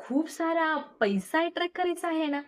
खूप सारा पैसा अट्रॅक्ट करायचा आहे ना,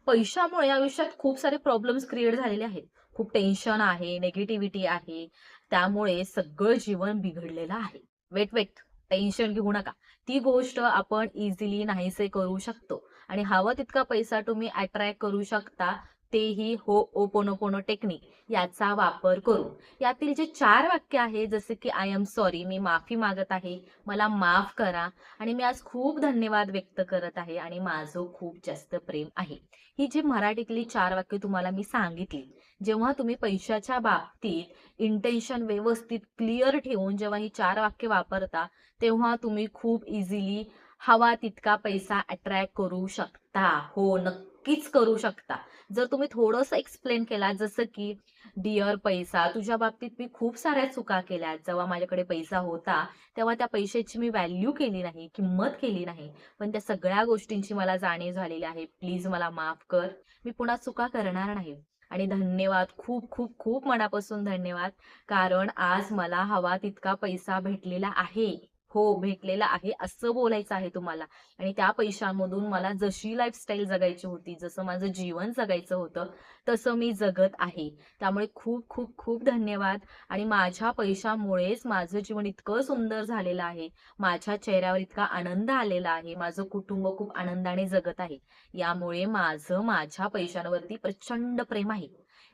पैशामुळे आयुष्यात खूप सारे प्रॉब्लेम्स क्रिएट झालेले आहेत. खूप टेन्शन आहे, निगेटिव्हिटी आहे. त्यामुळे सगळं जीवन बिघडलेलं आहे. Weight, weight. टेन्शन घेऊ नका. ती गोष्ट आपण इझिली नाहीसे करू शकतो आणि हवा तितका पैसा तुम्ही अट्रॅक्ट करू शकता. तेही होओपोनोपोनो टेक्निक याचा वापर करून. यातील जे 4 वाक्य आहे जसे की आय एम सॉरी, मी माफी मागत आहे, मला माफ करा आणि मी आज खूप धन्यवाद व्यक्त करत आहे आणि माझं खूप जास्त प्रेम आहे. ही जी मराठीतली 4 वाक्य तुम्हाला मी सांगितली, जेव्हा तुम्ही पैशाच्या बाबतीत इंटेन्शन व्यवस्थित क्लिअर ठेवून जेव्हा ही 4 वाक्य वापरता, तेव्हा तुम्ही खूप इझिली हवा तितका पैसा अट्रॅक्ट करू शकता. हो, नक्कीच करू शकता. जर तुम्ही थोडंसं एक्सप्लेन केला जसं की डिअर पैसा, तुझ्या बाबतीत मी खूप साऱ्या चुका केल्यात. जेव्हा माझ्याकडे पैसा होता, तेव्हा त्या पैशाची मी व्हॅल्यू केली नाही, किंमत केली नाही. पण त्या सगळ्या गोष्टींची मला जाणीव झालेली आहे. प्लीज मला माफ कर. मी पुन्हा चुका करणार नाही. आणि धन्यवाद. खूप, खूप, खूप मनापासून धन्यवाद. कारण आज मला हवा तितका पैसा भेटलेला आहे. हो, भेटलेला आहे असं बोलायचं आहे तुम्हाला. आणि त्या पैशामधून मला जशी लाईफस्टाईल जगायची होती, जसं माझं जीवन जगायचं होतं, तसं मी जगत आहे. त्यामुळे खूप, खूप, खूप धन्यवाद. आणि माझ्या पैशामुळेच माझं जीवन इतकं सुंदर झालेलं आहे. माझ्या चेहऱ्यावर इतका आनंद आलेला आहे. माझं कुटुंब खूप आनंदाने जगत आहे. यामुळे माझं माझ्या पैशांवरती प्रचंड प्रेम आहे.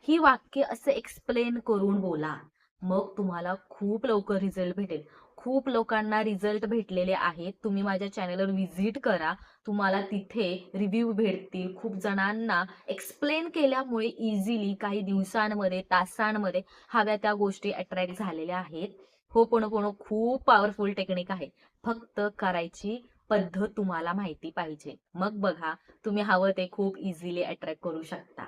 ही वाक्य असे एक्सप्लेन करून बोला. मग तुम्हाला खूप लवकर रिझल्ट भेटेल. खूप लोकांना रिझल्ट भेटलेले आहेत. तुम्ही माझ्या चॅनलवर व्हिजिट करा. तुम्हाला तिथे रिव्ह्यू भेटतील. खूप जणांना एक्सप्लेन केल्यामुळे इझिली काही दिवसांमध्ये, तासांमध्ये हव्या त्या गोष्टी अट्रॅक्ट झालेल्या आहेत. होपोनोपोनो खूप पॉवरफुल टेक्निक आहे. फक्त करायची पद्धत तुम्हाला माहिती पाहिजे. मग बघा तुम्ही हवं ते खूप इझिली अट्रॅक्ट करू शकता.